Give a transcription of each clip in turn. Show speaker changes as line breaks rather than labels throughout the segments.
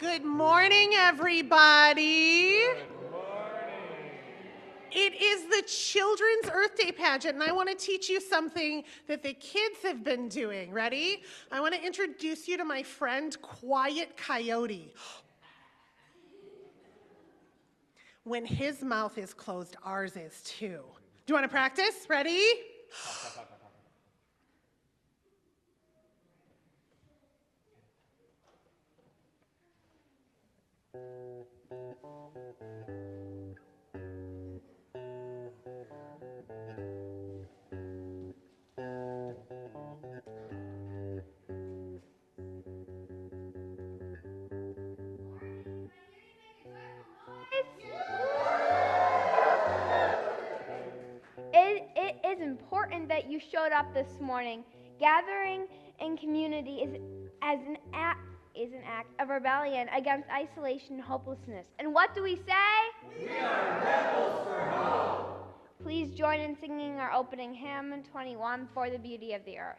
Good morning, everybody.
Good morning.
It is the Children's Earth Day pageant, and I want to teach you something that the kids have been doing. Ready? I want to introduce you to my friend, Quiet Coyote. When his mouth is closed, ours is too. Do you want to practice? Ready?
It is important that you showed up this morning. Gathering in community is an act of rebellion against isolation and hopelessness. And what do we say?
We are rebels for hope.
Please join in singing our opening hymn 21, For the Beauty of the Earth.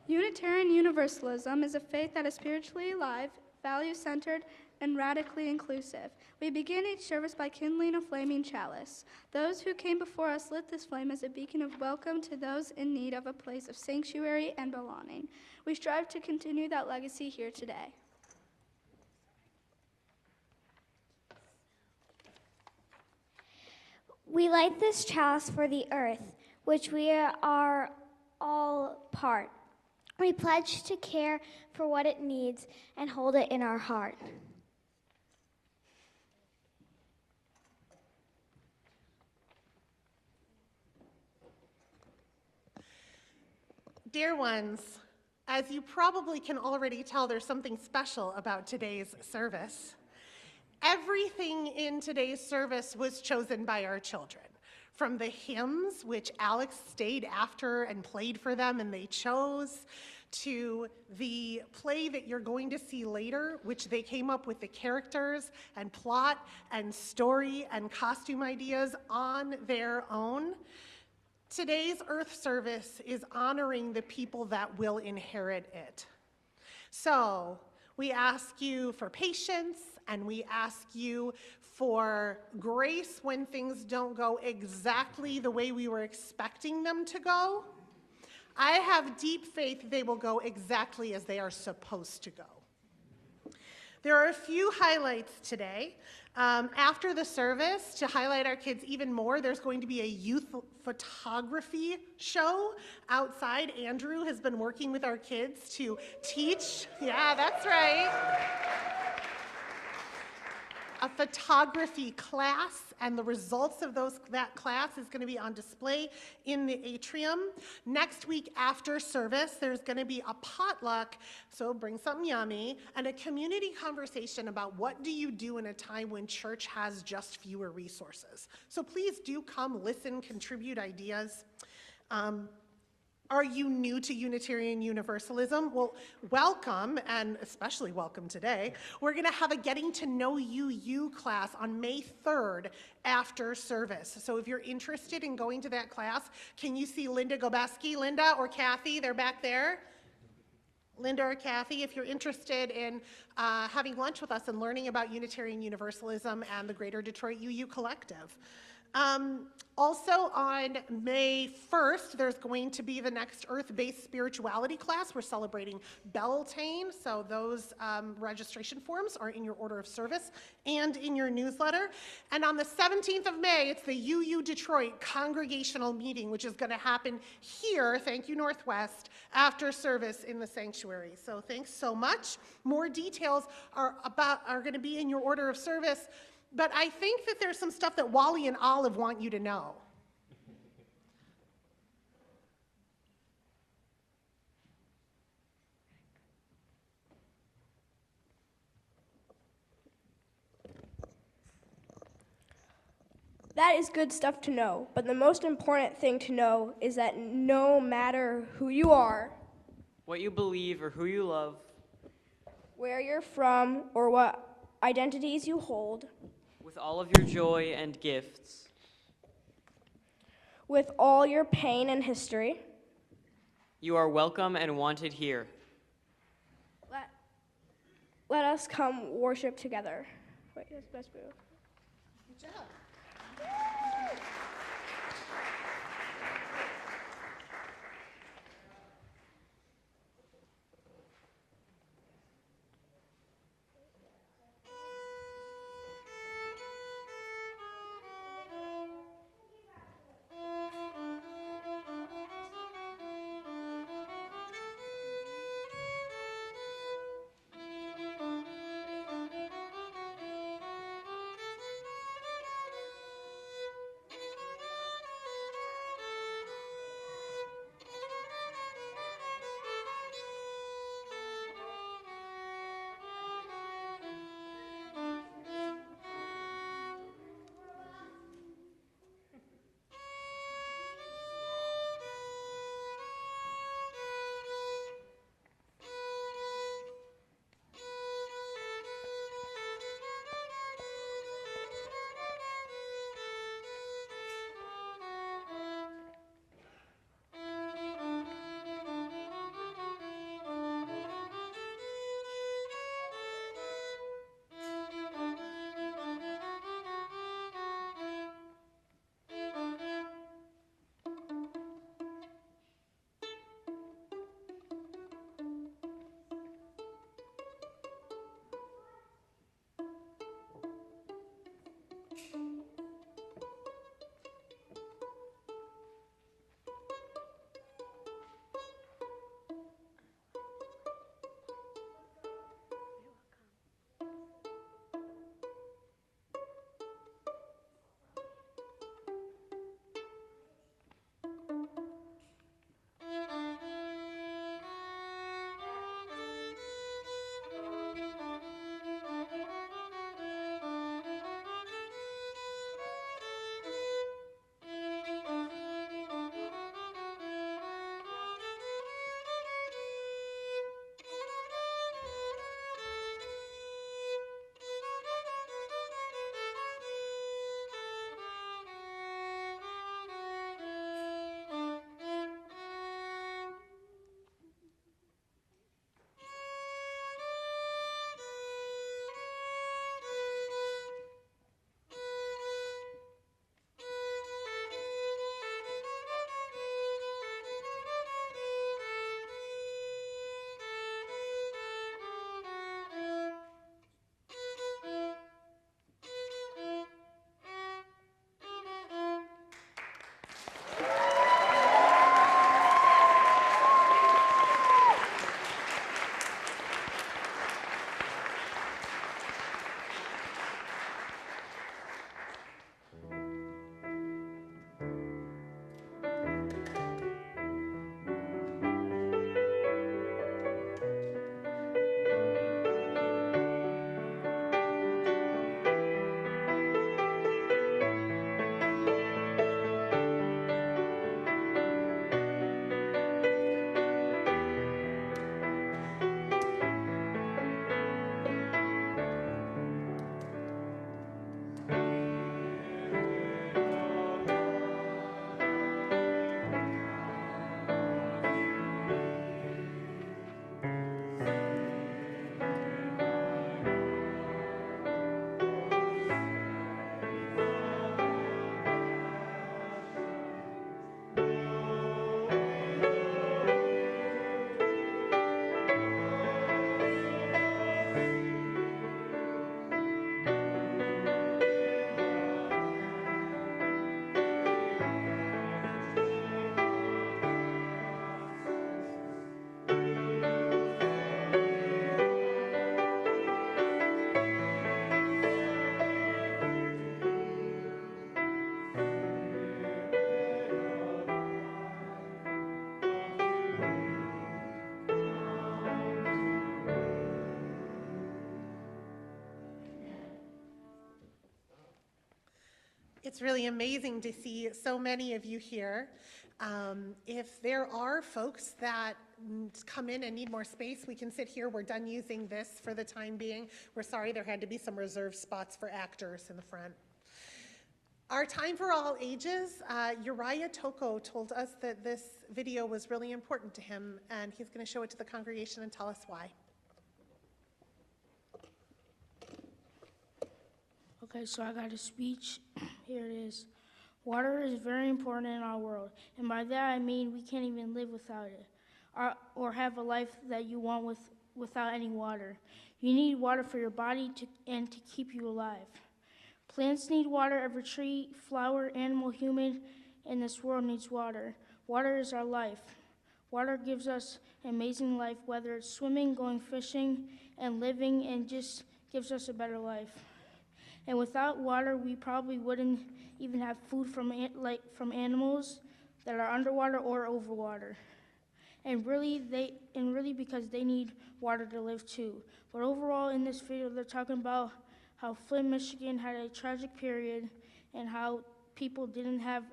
Unitarian Universalism is a faith that is spiritually alive, value-centered, and radically inclusive. We begin each service by kindling a flaming chalice. Those who came before us lit this flame as a beacon of welcome to those in need of a place of sanctuary and belonging. We strive to continue that legacy here today.
We light this chalice for the earth, which we are all part. We pledge to care for what it needs and hold it in our heart.
Dear ones, as you probably can already tell, there's something special about today's service. Everything in today's service was chosen by our children. From the hymns, which Alex stayed after and played for them and they chose, to the play that you're going to see later, which they came up with the characters and plot and story and costume ideas on their own. Today's Earth service is honoring the people that will inherit it. So we ask you for patience, and we ask you for grace when things don't go exactly the way we were expecting them to go. I have deep faith they will go exactly as they are supposed to go. There are a few highlights today. After the service, to highlight our kids even more, there's going to be a youth photography show outside. Andrew has been working with our kids to teach. Yeah, that's right. a photography class, and the results of that class is going to be on display in the atrium. Next week after service, there's going to be a potluck, so bring something yummy, and a community conversation about what do you do in a time when church has just fewer resources. So please do come, listen, contribute ideas. Are you new to Unitarian Universalism? Well, welcome, and especially welcome today. We're going to have a Getting to Know You class on May 3rd after service. So if you're interested in going to that class, can you see Linda Gobeski? Linda or Kathy, they're back there. Linda or Kathy, if you're interested in having lunch with us and learning about Unitarian Universalism and the Greater Detroit UU Collective. Also on May 1st, there's going to be the next Earth-Based Spirituality class. We're celebrating Beltane, so those registration forms are in your order of service and in your newsletter. And on the 17th of May, it's the UU Detroit Congregational Meeting, which is going to happen here, thank you Northwest, after service in the sanctuary. So thanks so much. More details are going to be in your order of service. But I think that there's some stuff that Wally and Olive want you to know.
That is good stuff to know, but the most important thing to know is that no matter who you are,
what you believe or who you love,
where you're from, or what identities you hold,
with all of your joy and gifts,
with all your pain and history,
you are welcome and wanted here.
let us come worship together. Wait, that's best move.
Good job. It's really amazing to see so many of you here. If there are folks that come in and need more space, we can sit here. We're done using this for the time being. We're sorry there had to be some reserved spots for actors in the front. Our Time for All Ages, Uriah Toko told us that this video was really important to him, and he's going to show it to the congregation and tell us why.
Okay, so I got a speech. Here it is. Water is very important in our world, and by that I mean we can't even live without it, or have a life that you want without any water. You need water for your body and to keep you alive. Plants need water. Every tree, flower, animal, human in this world needs water. Water is our life. Water gives us amazing life, whether it's swimming, going fishing, and living, and just gives us a better life. And without water, we probably wouldn't even have food from animals that are underwater or over water. And really because they need water to live too. But overall, in this video, they're talking about how Flint, Michigan had a tragic period, and how people didn't have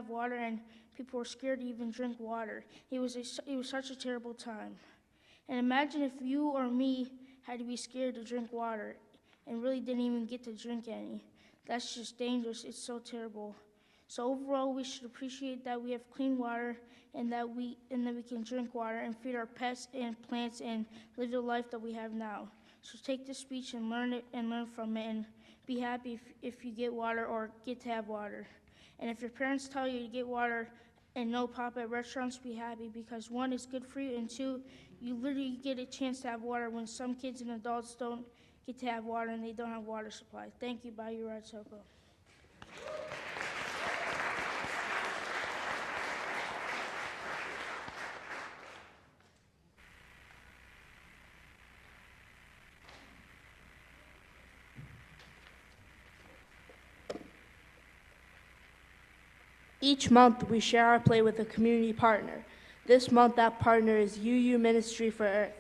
water, and people were scared to even drink water. It was such a terrible time. And imagine if you or me had to be scared to drink water and really didn't even get to drink any. That's just dangerous. It's so terrible. So overall, we should appreciate that we have clean water and that we can drink water and feed our pets and plants and live the life that we have now. So take this speech and learn from it, and be happy if you get water or get to have water. And if your parents tell you to get water and no pop at restaurants, be happy, because one, it's good for you, and two, you literally get a chance to have water when some kids and adults don't get to have water and they don't have water supply. Thank you, by Uriah Toko.
Each month, we share our play with a community partner. This month, that partner is UU Ministry for Earth.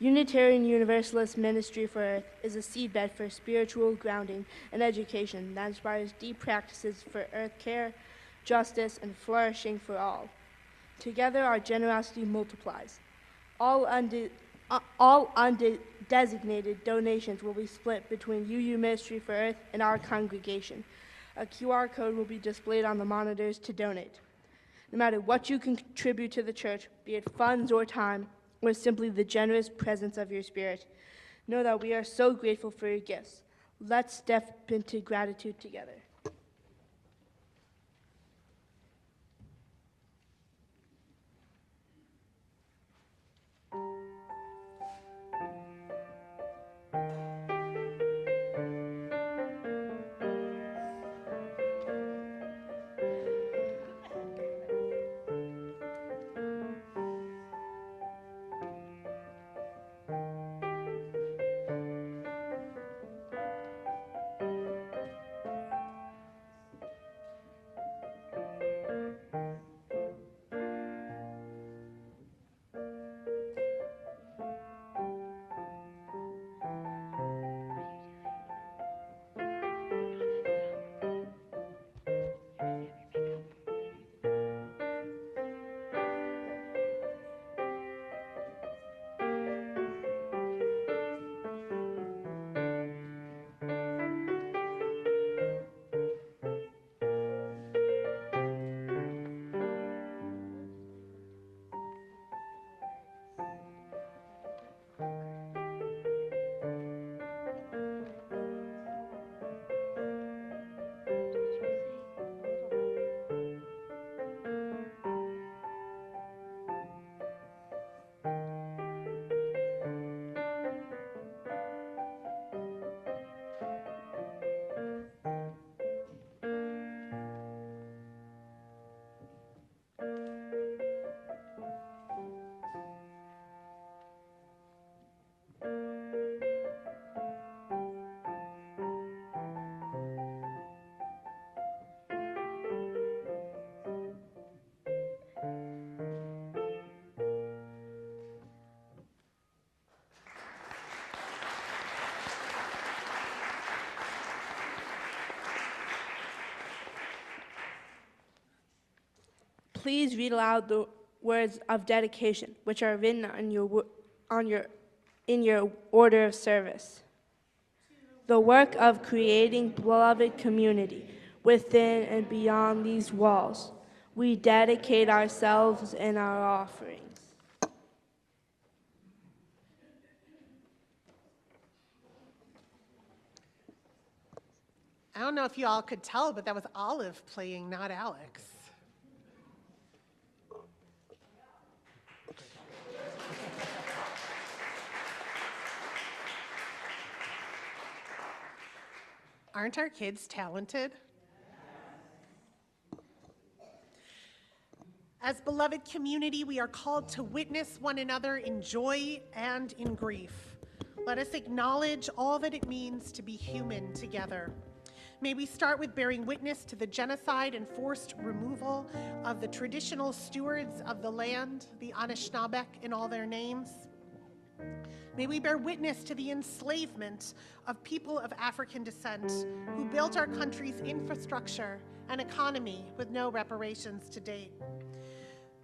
Unitarian Universalist Ministry for Earth is a seedbed for spiritual grounding and education that inspires deep practices for earth care, justice, and flourishing for all. Together, our generosity multiplies. All undesignated donations will be split between UU Ministry for Earth and our congregation. A QR code will be displayed on the monitors to donate. No matter what you can contribute to the church, be it funds or time, or simply the generous presence of your spirit, know that we are so grateful for your gifts. Let's step into gratitude together. Please read aloud the words of dedication, which are written in your order of service. The work of creating beloved community within and beyond these walls. We dedicate ourselves and our offerings.
I don't know if you all could tell, but that was Olive playing, not Alex. Aren't our kids talented? As beloved community, we are called to witness one another in joy and in grief. Let us acknowledge all that it means to be human together. May we start with bearing witness to the genocide and forced removal of the traditional stewards of the land, the Anishinaabe in all their names. May we bear witness to the enslavement of people of African descent who built our country's infrastructure and economy with no reparations to date.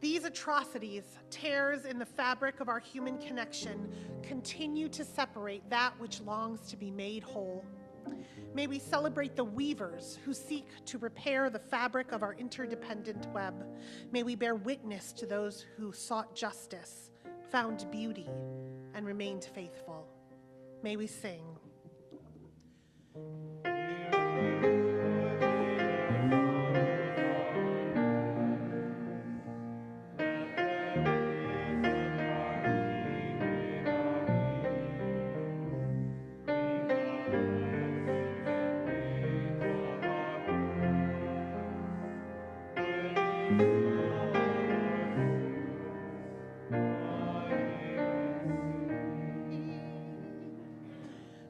These atrocities, tears in the fabric of our human connection, continue to separate that which longs to be made whole. May we celebrate the weavers who seek to repair the fabric of our interdependent web. May we bear witness to those who sought justice, found beauty, and remained faithful. May we sing.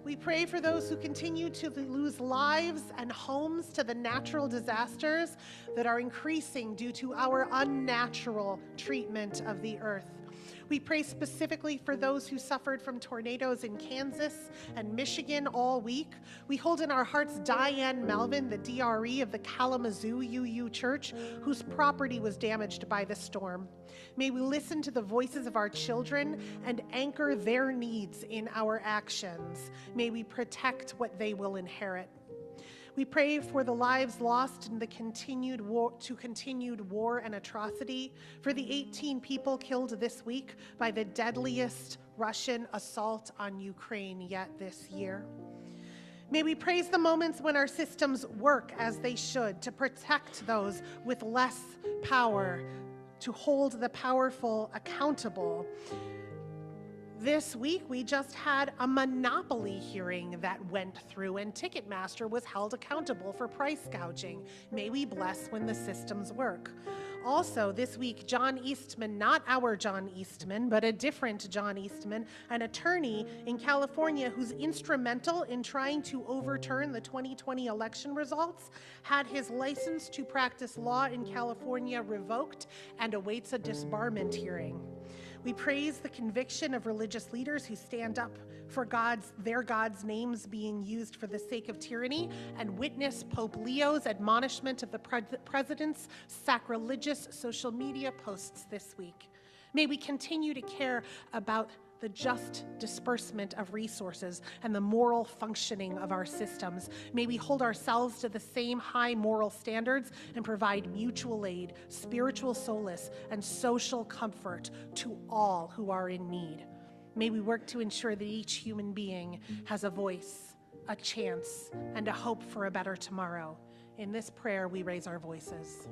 We pray for those who continue to lose lives and homes to the natural disasters that are increasing due to our unnatural treatment of the earth. We pray specifically for those who suffered from tornadoes in Kansas and Michigan all week. We hold in our hearts Diane Melvin, the DRE of the Kalamazoo UU Church, whose property was damaged by the storm. May we listen to the voices of our children and anchor their needs in our actions. May we protect what they will inherit. We pray for the lives lost in the continued war and atrocity, for the 18 people killed this week by the deadliest Russian assault on Ukraine yet this year. May we praise the moments when our systems work as they should to protect those with less power, to hold the powerful accountable. This week, we just had a monopoly hearing that went through, and Ticketmaster was held accountable for price gouging. May we bless when the systems work. Also, this week, John Eastman, not our John Eastman, but a different John Eastman, an attorney in California who's instrumental in trying to overturn the 2020 election results, had his license to practice law in California revoked and awaits a disbarment hearing. We praise the conviction of religious leaders who stand up for their God's names being used for the sake of tyranny, and witness Pope Leo's admonishment of the president's sacrilegious social media posts this week. May we continue to care about the just disbursement of resources and the moral functioning of our systems. May we hold ourselves to the same high moral standards and provide mutual aid, spiritual solace, and social comfort to all who are in need. May we work to ensure that each human being has a voice, a chance, and a hope for a better tomorrow. In this prayer, we raise our voices.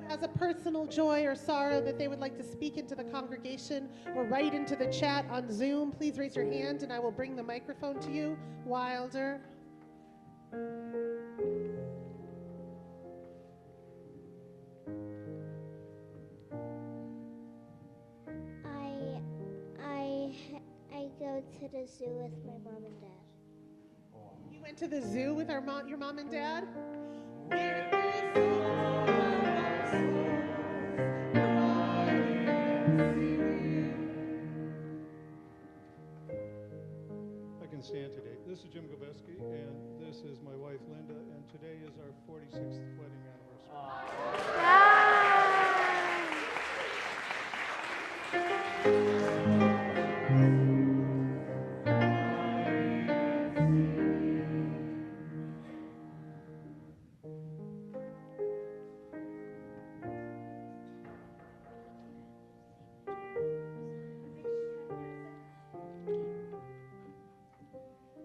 Has a personal joy or sorrow that they would like to speak into the congregation or write into the chat on Zoom, please raise your hand and I will bring the microphone to you. Wilder.
to the zoo with my mom and dad.
You went to the zoo with your mom and dad?
I can stand today. This is Jim Gobeski, and this is my wife Linda, and today is our 46th wedding anniversary.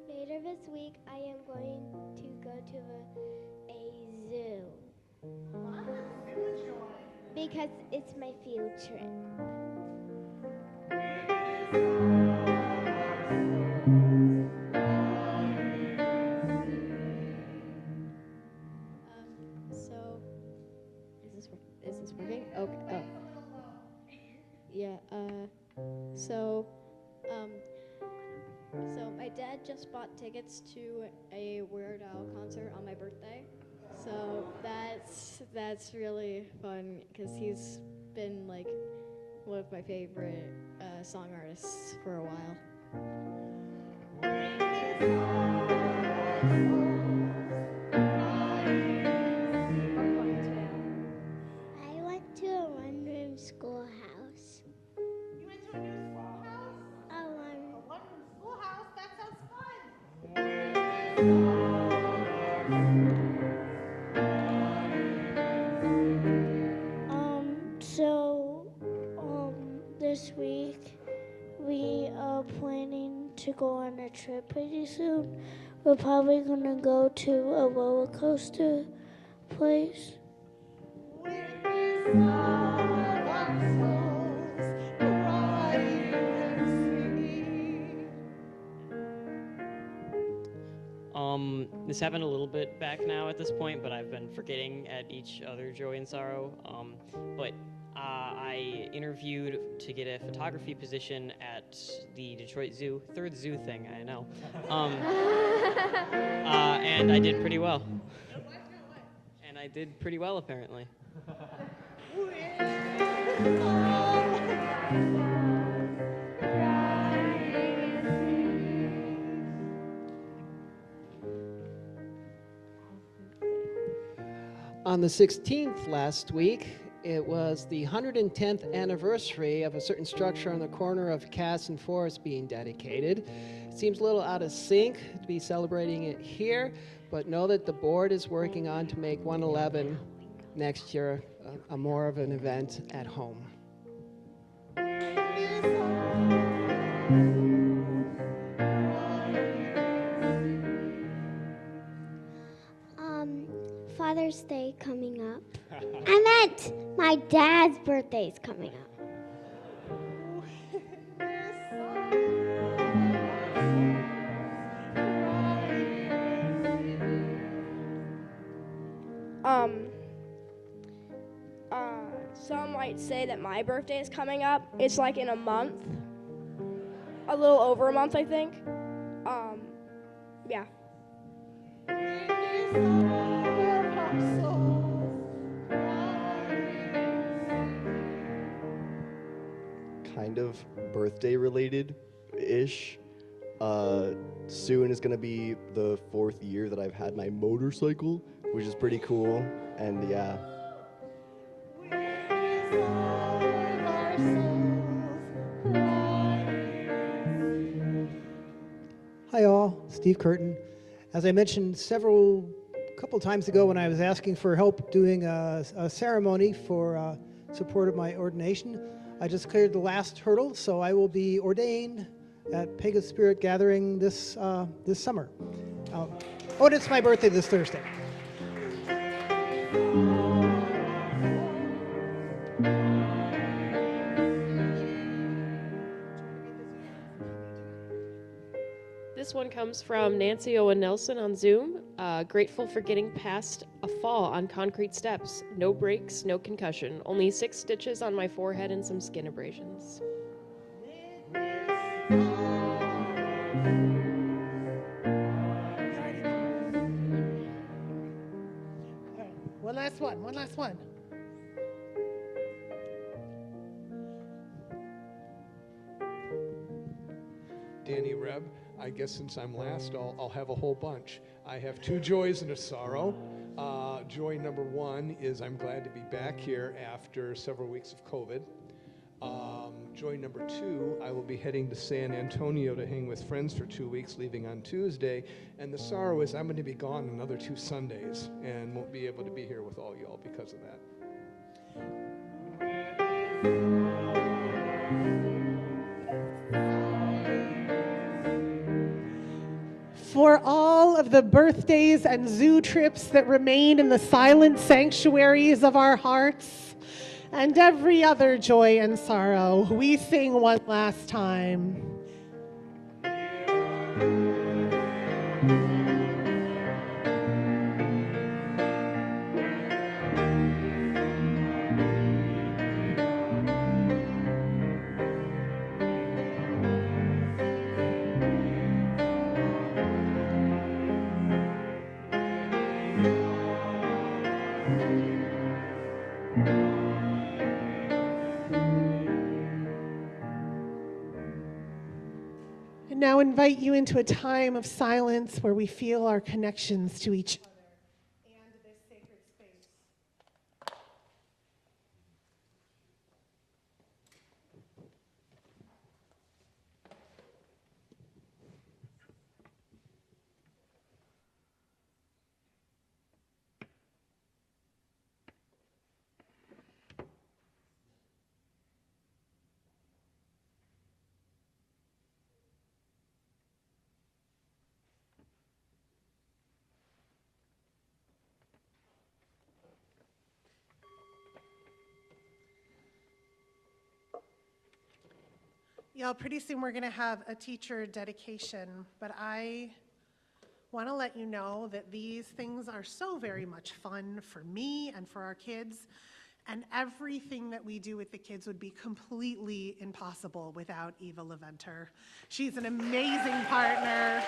Later this week, I am going to go to a zoo. Because it's my field trip.
So, is this working? Okay. Oh. Yeah. So my dad just bought tickets to a Weird Al concert on my birthday. So that's really fun because he's been like one of my favorite song artists for a while.
I went to a one-room schoolhouse.
You went to a new schoolhouse? A one-room schoolhouse? That sounds fun.
This week we are planning to go on a trip pretty soon. We're probably gonna go to a roller coaster place.
This happened a little bit back now at this point, but I've been forgetting at each other joy and sorrow. But I interviewed to get a photography position at the Detroit Zoo, third zoo thing, I know. And I did pretty well. And I did pretty well, apparently.
On the 16th last week, it was the 110th anniversary of a certain structure on the corner of Cass and Forest being dedicated. It seems a little out of sync to be celebrating it here, but know that the board is working on to make 111 next year a more of an event at home.
Father's Day coming up. I meant my dad's birthday is coming up.
Some might say that my birthday is coming up. It's like in a month. A little over a month, I think. Yeah.
Kind of birthday related-ish. Soon is going to be the 4th year that I've had my motorcycle, which is pretty cool. And yeah.
Hi all, Steve Curtin. As I mentioned couple times ago when I was asking for help doing a ceremony for support of my ordination, I just cleared the last hurdle, so I will be ordained at Pagan Spirit Gathering this summer. And it's my birthday this Thursday.
This one comes from Nancy Owen Nelson on Zoom. Grateful for getting past a fall on concrete steps. No breaks, no concussion. Only 6 stitches on my forehead and some skin abrasions.
last one, one last one.
Danny Reb. I guess since I'm last, I'll have a whole bunch. I have 2 joys and a sorrow. Joy number 1 is I'm glad to be back here after several weeks of COVID. Joy number 2, I will be heading to San Antonio to hang with friends for 2 weeks, leaving on Tuesday. And the sorrow is I'm going to be gone another 2 Sundays and won't be able to be here with all y'all because of that.
For all of the birthdays and zoo trips that remain in the silent sanctuaries of our hearts, and every other joy and sorrow, we sing one last time. And now invite you into a time of silence where we feel our connections to each other and this sacred space. Y'all, pretty soon we're going to have a teacher dedication, but I want to let you know that these things are so very much fun for me and for our kids, and everything that we do with the kids would be completely impossible without Eva Leventer. She's an amazing partner.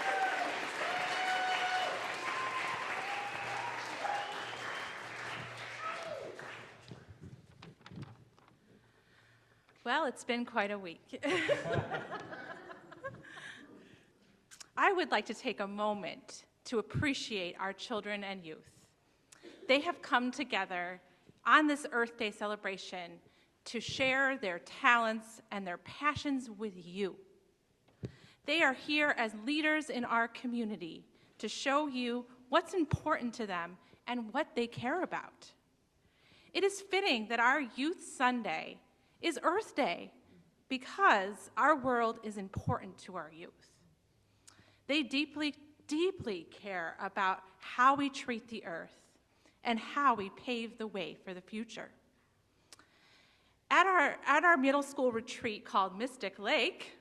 Well, it's been quite a week. I would like to take a moment to appreciate our children and youth. They have come together on this Earth Day celebration to share their talents and their passions with you. They are here as leaders in our community to show you what's important to them and what they care about. It is fitting that our Youth Sunday is Earth Day because our world is important to our youth. They deeply, deeply care about how we treat the earth and how we pave the way for the future. At our middle school retreat called Mystic Lake,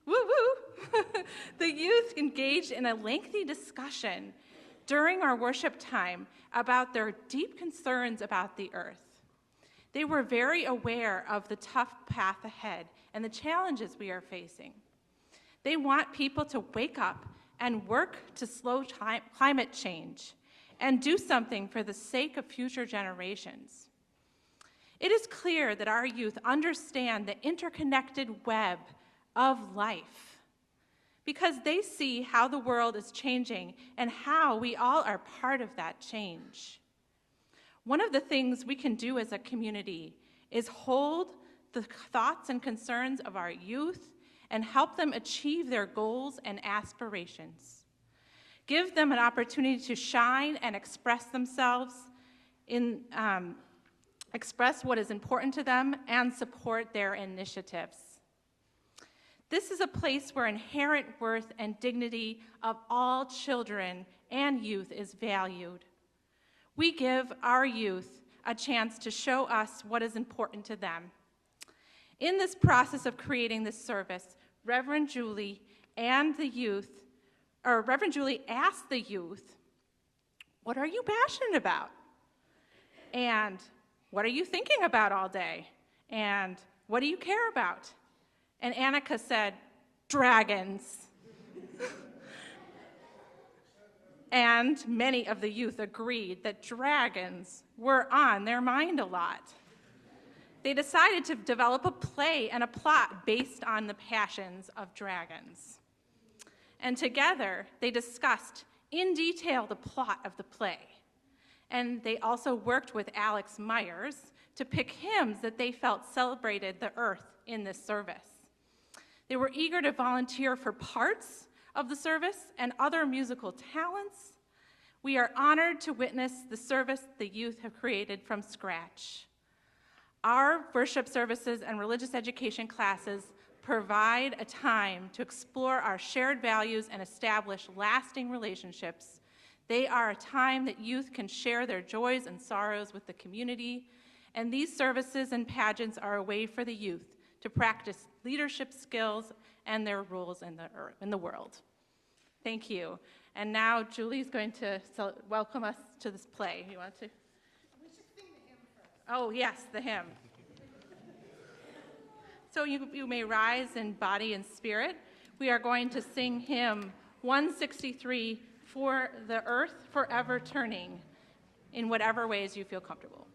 woo-woo, the youth engaged in a lengthy discussion during our worship time about their deep concerns about the earth. They were very aware of the tough path ahead and the challenges we are facing. They want people to wake up and work to slow climate change and do something for the sake of future generations. It is clear that our youth understand the interconnected web of life because they see how the world is changing and how we all are part of that change. One of the things we can do as a community is hold the thoughts and concerns of our youth and help them achieve their goals and aspirations. Give them an opportunity to shine and express themselves, express what is important to them, and support their initiatives. This is a place where inherent worth and dignity of all children and youth is valued. We give our youth a chance to show us what is important to them. In this process of creating this service, Reverend Julie asked the youth, what are you passionate about? And what are you thinking about all day? And what do you care about? And Annika said, dragons. and many of the youth agreed that dragons were on their mind a lot. They decided to develop a play and a plot based on the passions of dragons. And together, they discussed in detail the plot of the play. And they also worked with Alex Myers to pick hymns that they felt celebrated the earth in this service. They were eager to volunteer for parts of the service and other musical talents. We are honored to witness the service the youth have created from scratch. Our worship services and religious education classes provide a time to explore our shared values and establish lasting relationships. They are a time that youth can share their joys and sorrows with the community, and these services and pageants are a way for the youth to practice leadership skills and their roles in the world. Thank you. And now Julie's going to welcome us to this play. You want to?
We should sing the hymn first.
Oh, yes, the hymn. So you may rise in body and spirit. We are going to sing hymn 163, For the Earth Forever Turning, in whatever ways you feel comfortable.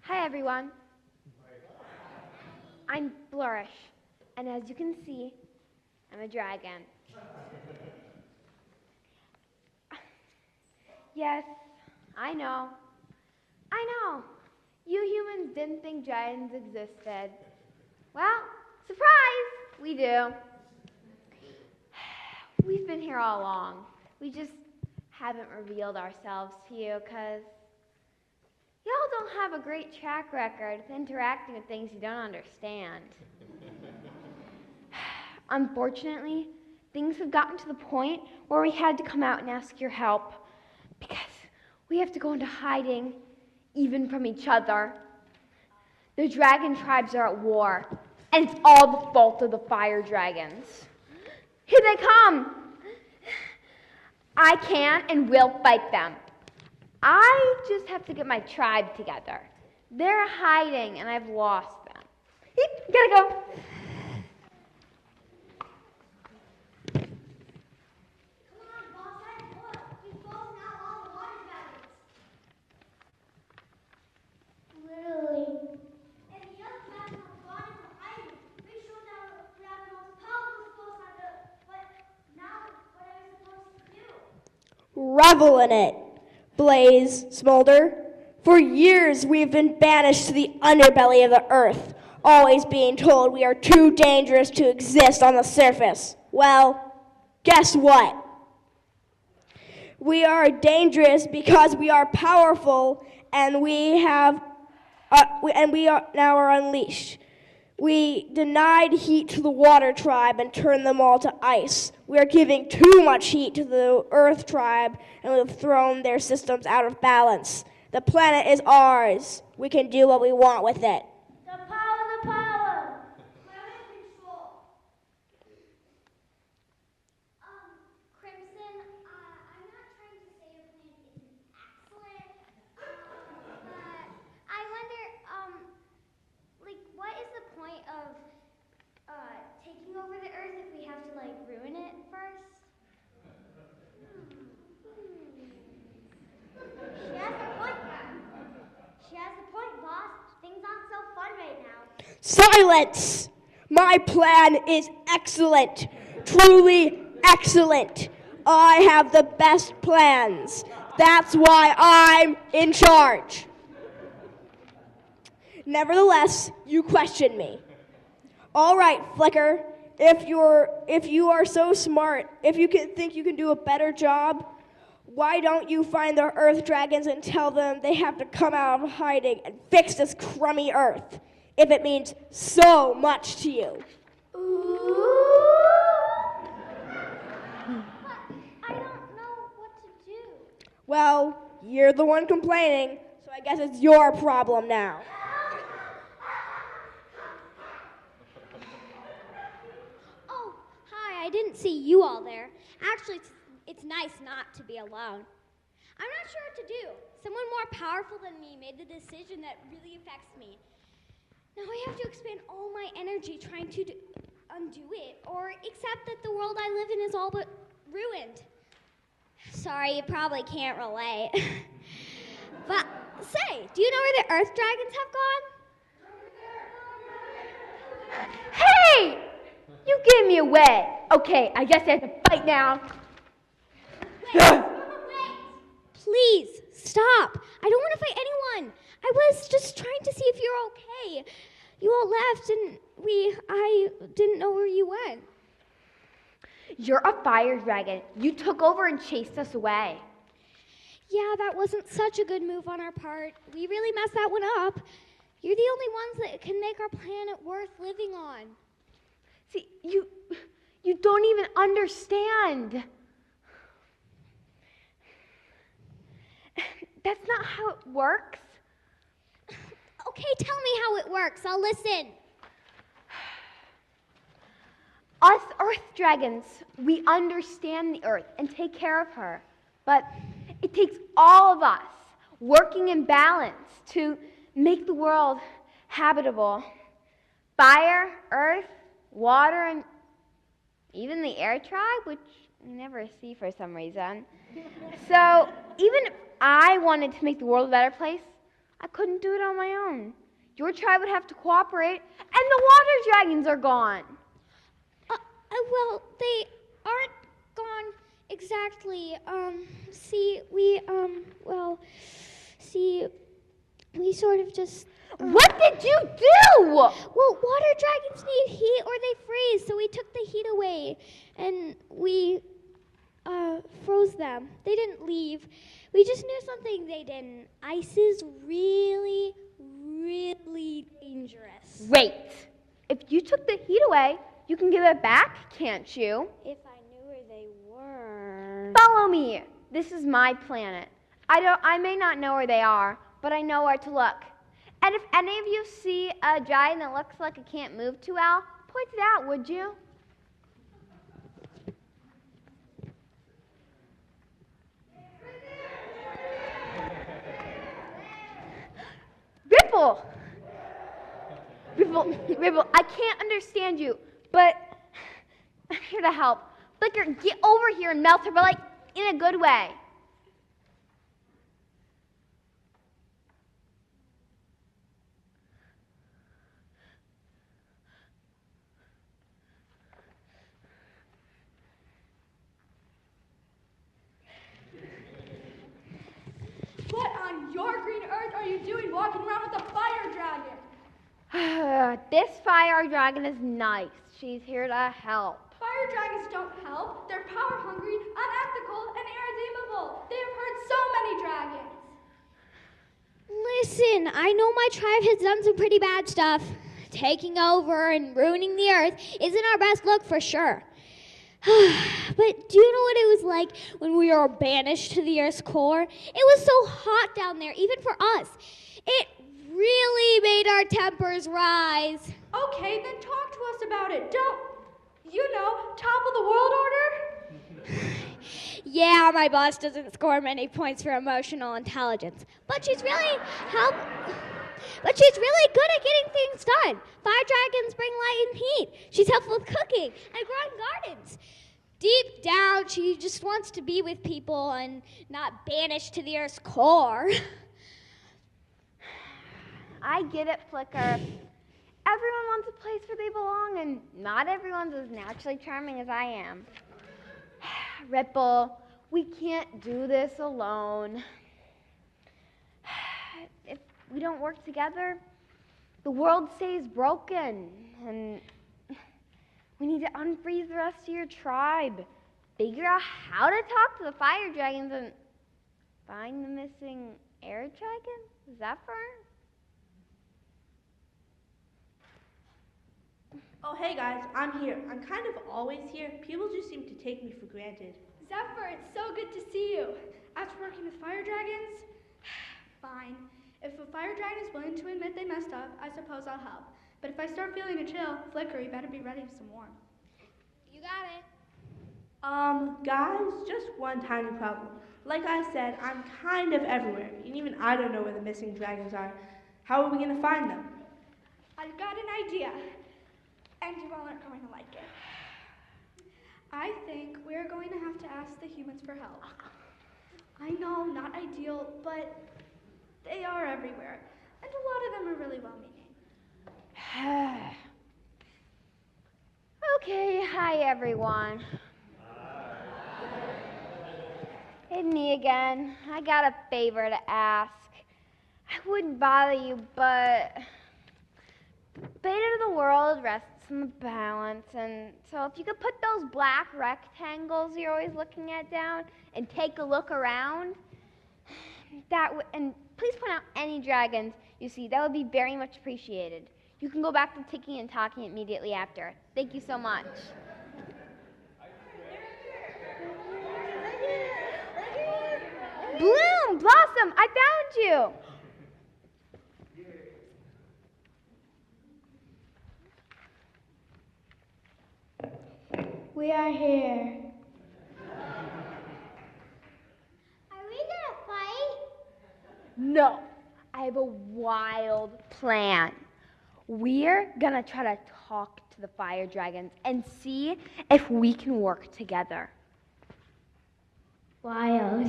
Hi, everyone. I'm Flourish, and as you can see, I'm a dragon. Yes, I know. You humans didn't think dragons existed. Well, surprise! We do. We've been here all along. We just haven't revealed ourselves to you because y'all don't have a great track record of interacting with things you don't understand. Unfortunately, things have gotten to the point where we had to come out and ask your help because we have to go into hiding, even from each other. The dragon tribes are at war, and it's all the fault of the fire dragons. Here they come! I can and will fight them. I just have to get my tribe together. They're hiding, and I've lost them. Gotta go.
Literally. And the young cats have gone into hiding. Make sure that we have the most powerful force on earth. But
revel in it. Blaze, smolder. For years we've been banished to the underbelly of the earth, always being told we are too dangerous to exist on the surface. Well, guess what? We are dangerous because we are powerful and we are now unleashed. We denied heat to the water tribe and turned them all to ice. We are giving too much heat to the earth tribe and we have thrown their systems out of balance. The planet is ours. We can do what we want with it.
The power. Planet control. Crimson, I'm not trying to say your plan isn't excellent, but I wonder, what is the point of taking over the Earth if we have to, ruin it first? She has a point, boss. Things aren't so fun right now.
Silence! My plan is excellent. Truly excellent. I have the best plans. That's why I'm in charge. Nevertheless, you question me. All right, Flicker. If you are so smart, if you think you can do a better job, why don't you find the Earth Dragons and tell them they have to come out of hiding and fix this crummy Earth, if it means so much to you?
But I don't know what to do.
Well, you're the one complaining, so I guess it's your problem now.
Oh, hi, I didn't see you all there. Actually, it's nice not to be alone. I'm not sure what to do. Someone more powerful than me made the decision that really affects me. Now I have to expend all my energy trying to undo it, or accept that the world I live in is all but ruined. Sorry, you probably can't relate. But say, do you know where the Earth Dragons have gone?
Hey! You gave me away. Okay, I guess I have to fight now.
Wait. Please, stop. I don't want to fight anyone. I was just trying to see if you're okay. You all left and I didn't know where you went.
You're a fire dragon. You took over and chased us away.
Yeah, that wasn't such a good move on our part. We really messed that one up. You're the only ones that can make our planet worth living on.
See, you don't even understand. That's not how it works.
Okay, tell me how it works. I'll listen.
Us Earth Dragons, we understand the Earth and take care of her. But it takes all of us working in balance to make the world habitable. Fire, earth, water, and even the air tribe, which we never see for some reason. So even if I wanted to make the world a better place, I couldn't do it on my own. Your tribe would have to cooperate, and the water dragons are gone.
Well, they aren't gone exactly. We sort of just...
What did you do?
Well, water dragons need heat or they freeze, so we took the heat away, and we froze them. They didn't leave. We just knew something they didn't. Ice is really, really dangerous.
Wait. If you took the heat away, you can give it back, can't you?
If I knew where they were...
Follow me. This is my planet. I may not know where they are, but I know where to look. And if any of you see a giant that looks like it can't move too well, point it out, would you? Ripple! Ripple, I can't understand you, but I'm here to help. Flicker, get over here and melt her, but in a good way. This fire dragon is nice. She's here to help.
Fire dragons don't help. They're power hungry, unethical, and irredeemable. They have hurt so many dragons.
Listen, I know my tribe has done some pretty bad stuff. Taking over and ruining the earth isn't our best look for sure. But do you know what it was like when we were banished to the earth's core? It was so hot down there, even for us. It really made our tempers rise.
Okay, then talk to us about it. Don't, topple the world order?
Yeah, my boss doesn't score many points for emotional intelligence, but she's really good at getting things done. Fire dragons bring light and heat. She's helpful with cooking and growing gardens. Deep down, she just wants to be with people and not banished to the earth's core.
I get it, Flicker. Everyone wants a place where they belong, and not everyone's as naturally charming as I am. Ripple, we can't do this alone. If we don't work together, the world stays broken, and we need to unfreeze the rest of your tribe, figure out how to talk to the fire dragons, and find the missing air dragon, Zephyr?
Oh, hey guys, I'm here. I'm kind of always here. People just seem to take me for granted.
Zephyr, it's so good to see you. After working with fire dragons, fine. If a fire dragon is willing to admit they messed up, I suppose I'll help. But if I start feeling a chill, Flicker, you better be ready for some more.
You got it.
Guys, just one tiny problem. Like I said, I'm kind of everywhere, and even I don't know where the missing dragons are. How are we going to find them?
I've got an idea, and you all aren't going to like it. I think we're going to have to ask the humans for help. I know, not ideal, but they are everywhere, and a lot of them are really well-meaning.
Okay, hi everyone. It's me again. I got a favor to ask. I wouldn't bother you, but the fate of the world rests on the balance, and so if you could put those black rectangles you're always looking at down and take a look around, and please point out any dragons you see. That would be very much appreciated. You can go back to ticking and talking immediately after. Thank you so much. Bloom, Blossom, I found you.
We are here.
Are we gonna fight?
No, I have a wild plan. We're gonna try to talk to the fire dragons and see if we can work together.
Wild.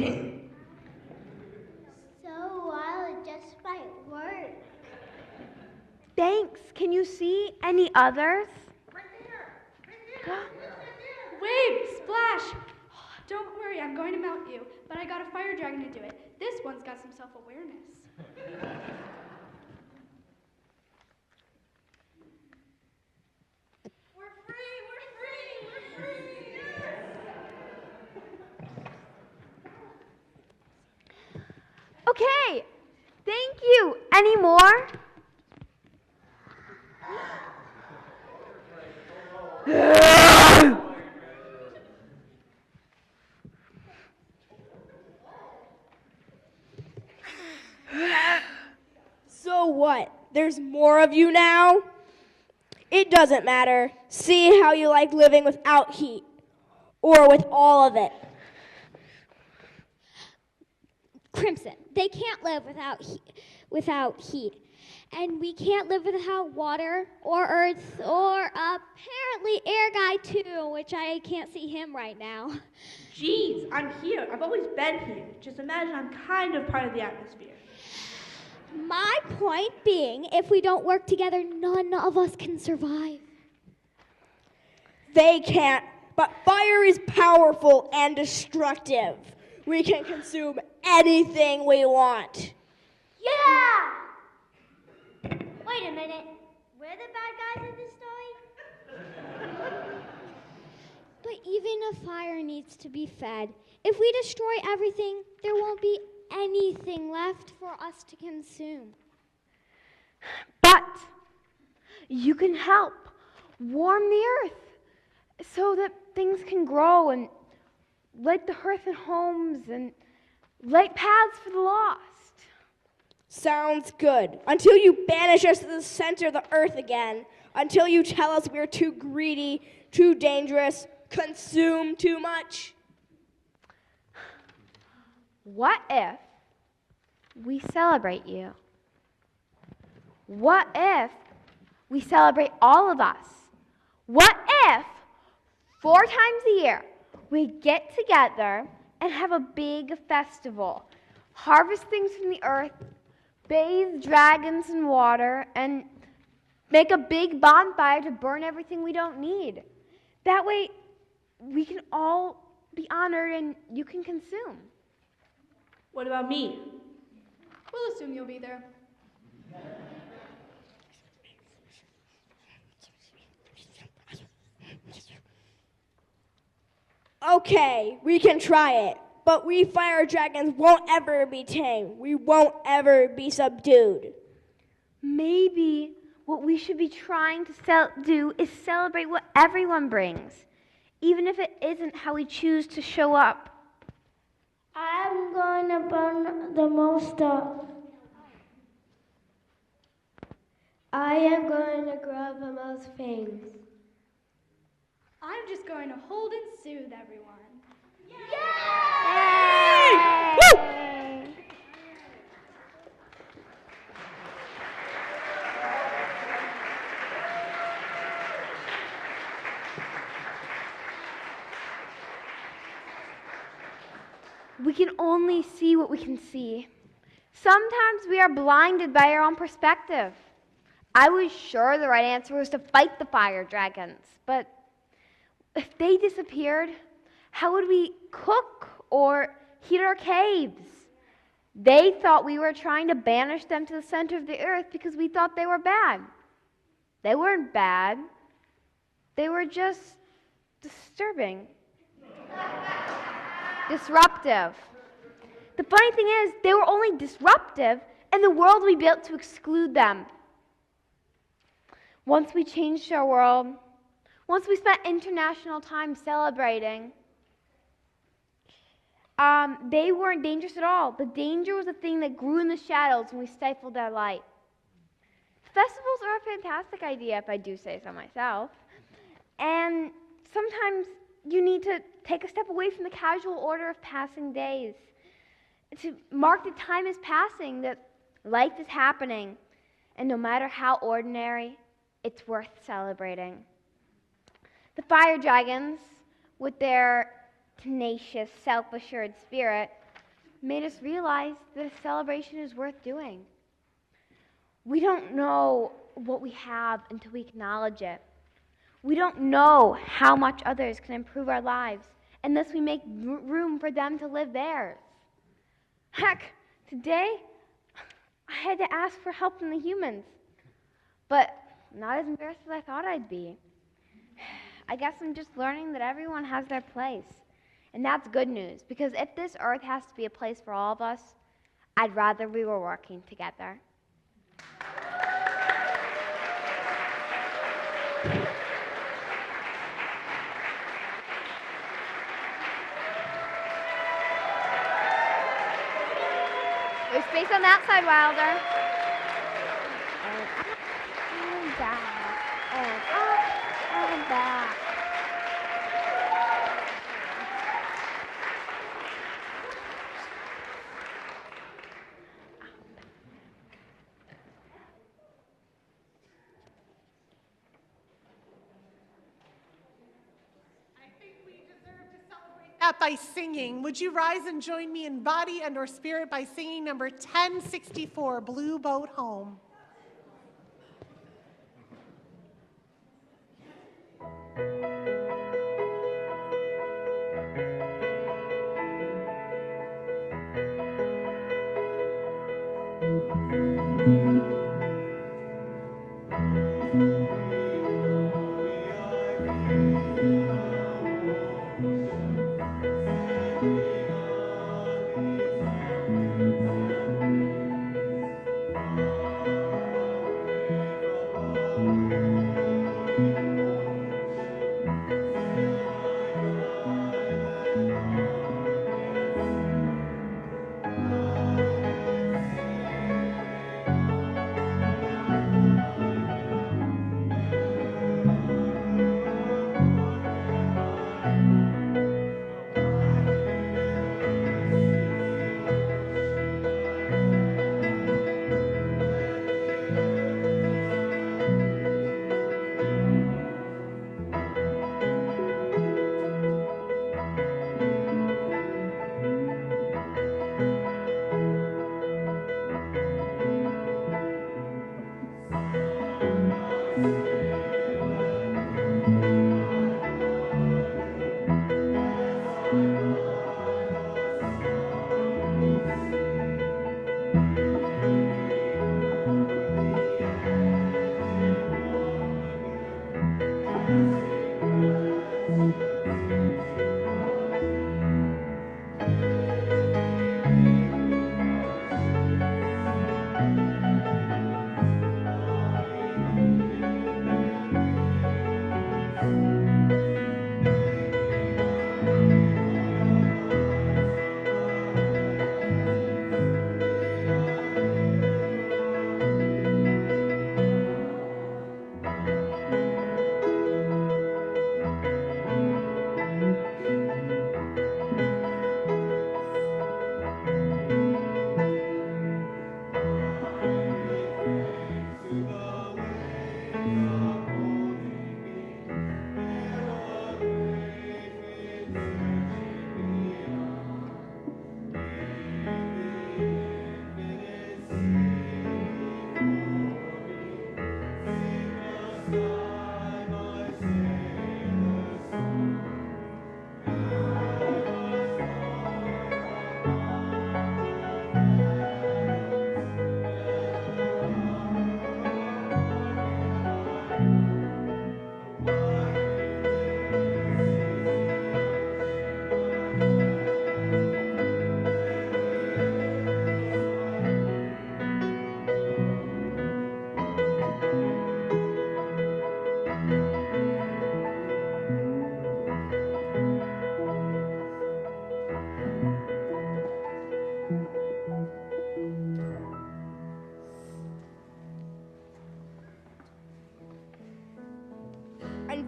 So wild, it just might work.
Thanks. Can you see any others?
Wave, splash! Don't worry, I'm going to melt you, but I got a fire dragon to do it. This one's got some self-awareness.
Okay, thank you. Any more?
So what? There's more of you now? It doesn't matter. See how you like living without heat, or with all of it.
Crimson, they can't live without heat. And we can't live without water or earth or apparently air guy too, which I can't see him right now.
Jeez, I'm here. I've always been here. Just imagine I'm kind of part of the atmosphere.
My point being, if we don't work together, none of us can survive.
They can't, but fire is powerful and destructive. We can consume anything we want.
Yeah! Wait a minute. We're the bad guys in this story? But even a fire needs to be fed. If we destroy everything, there won't be anything left for us to consume.
But you can help warm the earth so that things can grow and light the hearth and homes and light paths for the lost.
Sounds good. Until you banish us to the center of the earth again. Until you tell us we're too greedy, too dangerous, consume too much.
What if we celebrate you? What if we celebrate all of us? What if 4 times a year we get together and have a big festival, harvest things from the earth, bathe dragons in water, and make a big bonfire to burn everything we don't need? That way we can all be honored and you can consume.
What about me?
We'll assume you'll be there.
Okay, we can try it. But we fire dragons won't ever be tamed. We won't ever be subdued.
Maybe what we should be trying to do is celebrate what everyone brings, even if it isn't how we choose to show up.
I'm going to burn the most stuff. I am going to grab the most things.
I'm just going to hold and soothe everyone.
We can only see what we can see. Sometimes we are blinded by our own perspective. I was sure the right answer was to fight the fire dragons, but if they disappeared, how would we cook or heat our caves? They thought we were trying to banish them to the center of the earth because we thought they were bad. They weren't bad. They were just disturbing. Disruptive. The funny thing is, they were only disruptive in the world we built to exclude them. Once we changed our world, once we spent international time celebrating, they weren't dangerous at all. The danger was the thing that grew in the shadows when we stifled their light. Festivals are a fantastic idea, if I do say so myself. And sometimes you need to take a step away from the casual order of passing days to mark that time is passing, that life is happening, and no matter how ordinary, it's worth celebrating. The fire dragons, with their tenacious, self-assured spirit, made us realize that a celebration is worth doing. We don't know what we have until we acknowledge it. We don't know how much others can improve our lives unless we make room for them to live theirs. Heck, today I had to ask for help from the humans, but not as embarrassed as I thought I'd be. I guess I'm just learning that everyone has their place, and that's good news, because if this earth has to be a place for all of us, I'd rather we were working together. There's space on that side, Wilder. And down, and up, and back.
That by singing. Would you rise and join me in body and or spirit by singing number 1064, Blue Boat Home?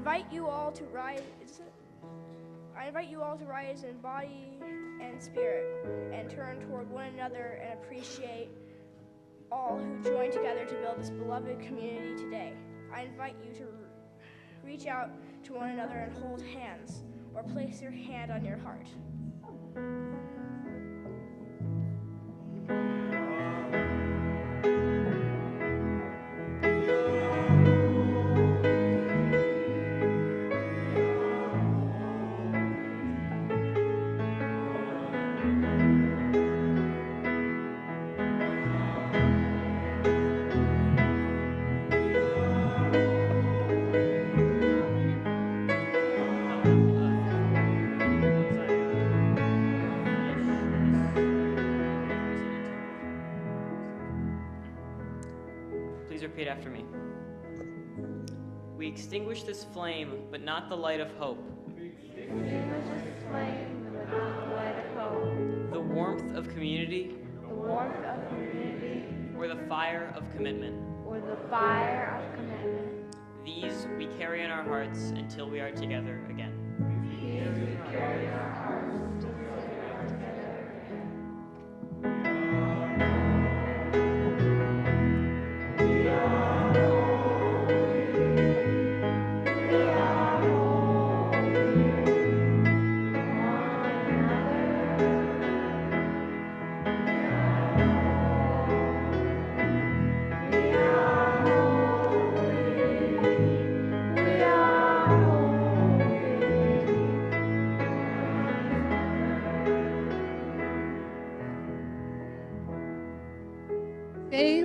invite you all to rise. I invite you all to rise in body and spirit and turn toward one another and appreciate all who joined together to build this beloved community today. I invite you to reach out to one another and hold hands or place your hand on your heart.
Please repeat after me. We extinguish this flame, but not the light of hope. The warmth of community. Or the fire of commitment. These we carry in our hearts until we are together again.
Today,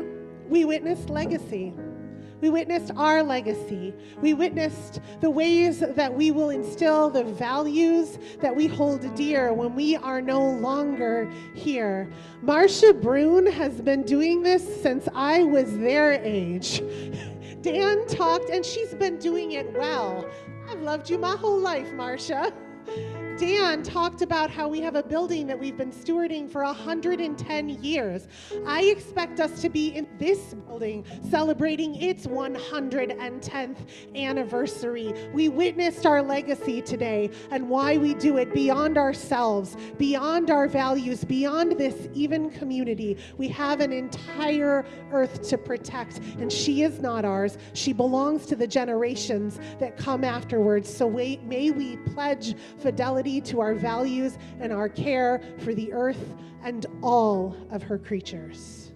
we witnessed legacy. We witnessed our legacy. We witnessed the ways that we will instill the values that we hold dear when we are no longer here. Marcia Brune has been doing this since I was their age. Dan talked, and she's been doing it well. I've loved you my whole life, Marcia. Dan talked about how we have a building that we've been stewarding for 110 years. I expect us to be in this building celebrating its 110th anniversary. We witnessed our legacy today and why we do it beyond ourselves, beyond our values, beyond this even community. We have an entire earth to protect, and she is not ours. She belongs to the generations that come afterwards. So may we pledge fidelity to our values and our care for the earth and all of her creatures.